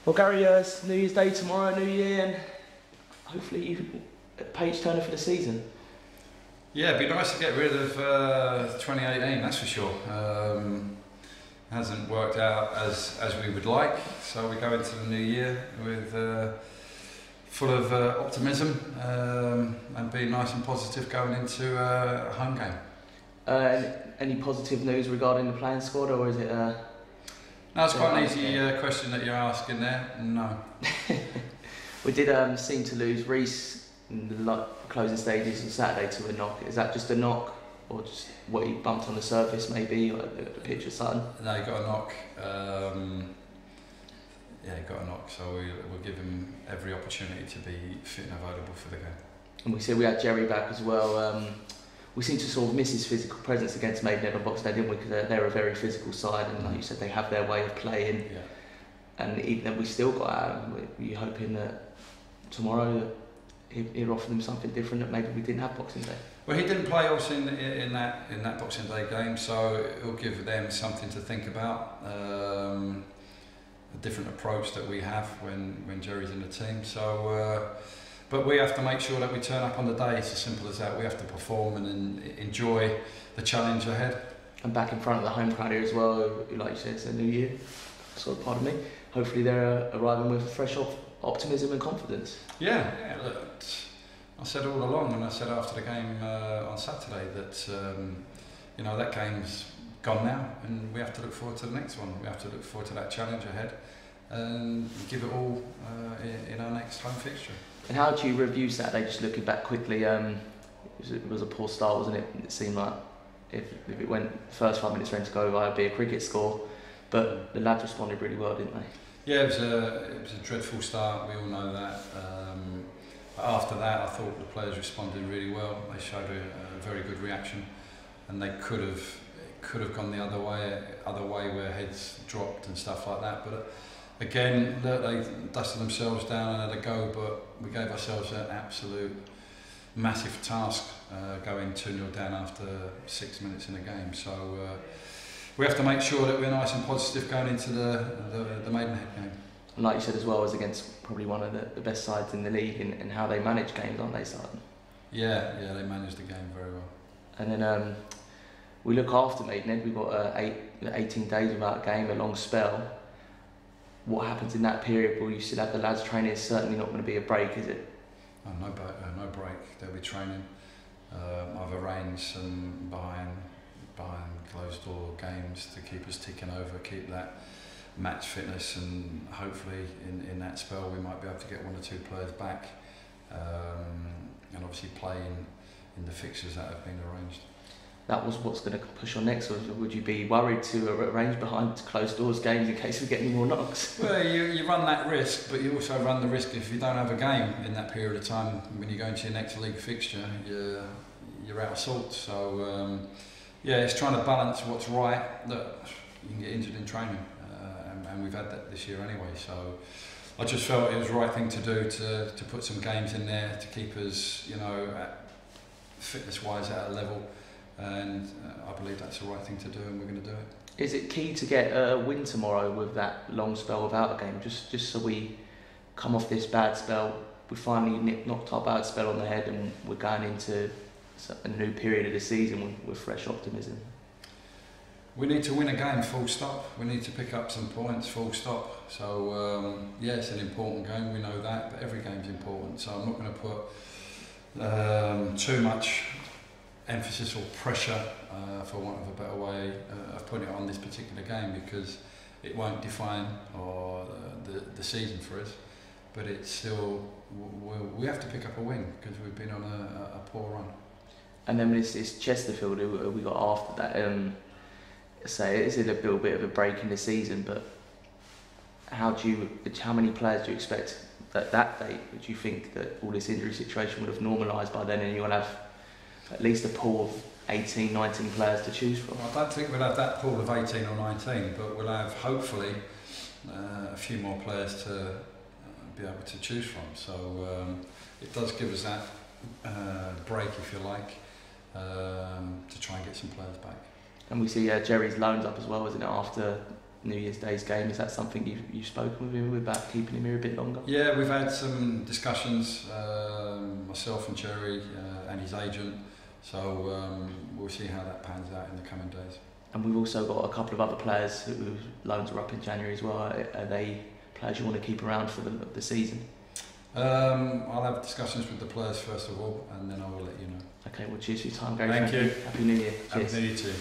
Well, Gary, it's New Year's Day tomorrow, New Year, and hopefully you page turner for the season. Yeah, it'd be nice to get rid of 2018, that's for sure. Hasn't worked out as we would like, so we go into the new year with full of optimism and being nice and positive going into a home game. Any positive news regarding the playing squad, or is it? No, it's quite an easy question that you're asking there. No. We did seem to lose Reece in the closing stages on Saturday to a knock. Is that just a knock, or just what he bumped on the surface maybe, or the pitch or something? No, he got a knock. Yeah, he got a knock, so we'll give him every opportunity to be fit and available for the game. And we said we had Jerry back as well. We seem to sort of miss his physical presence against Maidenhead on Boxing Day, didn't we? Because they're a very physical side, and like you said, they have their way of playing. Yeah. And even though we still got out, we're hoping that tomorrow that he'd offer them something different that maybe we didn't have Boxing Day. Well, he didn't play obviously in that Boxing Day game, so it'll give them something to think about. A different approach that we have when Jerry's in the team. So, but we have to make sure that we turn up on the day. It's as simple as that. We have to perform and enjoy the challenge ahead. And back in front of the home crowd here as well. Like you said, it's a new year. So pardon me. Hopefully they're arriving with fresh optimism and confidence. Yeah. Look, I said all along, and I said after the game on Saturday that that game's gone now, and we have to look forward to the next one. We have to look forward to that challenge ahead and give it all in our next home fixture. And how do you review Saturday, just looking back quickly? It was a poor start, wasn't it? It seemed like if it went first 5 minutes ready to go over, it'd be a cricket score, but the lads responded really well, didn't they? Yeah, it was a dreadful start, we all know that. But after that, I thought the players responded really well. They showed a very good reaction, and they could have gone the other way where heads dropped and stuff like that. But again, they dusted themselves down and had a go, but we gave ourselves an absolute massive task going 2-0 down after 6 minutes in the game. So we have to make sure that we're nice and positive going into the Maidenhead game. And like you said as well, it was against probably one of the best sides in the league in how they manage games, aren't they, Sarton? Yeah, they managed the game very well. And then we look after Maidenhead. We've got 18 days without a game, a long spell. What happens in that period? Will you still have the lads training? It's certainly not going to be a break, is it? Oh, no break. They'll be training. I've arranged some behind closed door games to keep us ticking over, keep that match fitness, and hopefully in that spell we might be able to get 1 or 2 players back and obviously play in the fixtures that have been arranged. That was what's going to push on next, or would you be worried to arrange behind closed doors games in case we get any more knocks? Well, you run that risk, but you also run the risk if you don't have a game in that period of time. When you go into your next league fixture, you're out of sorts. So it's trying to balance what's right. That you can get injured in training, and we've had that this year anyway. So I just felt it was the right thing to do to put some games in there to keep us, fitness-wise at a level. And I believe that's the right thing to do, and we're going to do it. Is it key to get a win tomorrow with that long spell without a game, just so we come off this bad spell, we finally knocked our bad spell on the head, and we're going into a new period of the season with fresh optimism? We need to win a game, full stop. We need to pick up some points, full stop. So it's an important game, we know that, but every game's important, so I'm not going to put too much emphasis or pressure, for want of a better way of putting it on this particular game, because it won't define the season for us, but it's still, we have to pick up a win because we've been on a poor run. And then it's Chesterfield who we got after that. Say it's a little bit of a break in the season, but how many players do you expect that day? Do you think that all this injury situation would have normalised by then, and you'll have at least a pool of 18, 19 players to choose from? I don't think we'll have that pool of 18 or 19, but we'll have hopefully a few more players to be able to choose from. So it does give us that break, if you like, to try and get some players back. And we see Jerry's loans up as well, isn't it, after Yeah. New Year's Day's game. Is that something you've spoken with him about keeping him here a bit longer? Yeah, we've had some discussions, myself and Jerry and his agent. So we'll see how that pans out in the coming days. And we've also got a couple of other players whose loans are up in January as well. Are they players you want to keep around for the season? I'll have discussions with the players first of all, and then I will let you know. Okay, well cheers for your time, Gary. Thank you. Happy New Year. Happy Cheers. New Year too.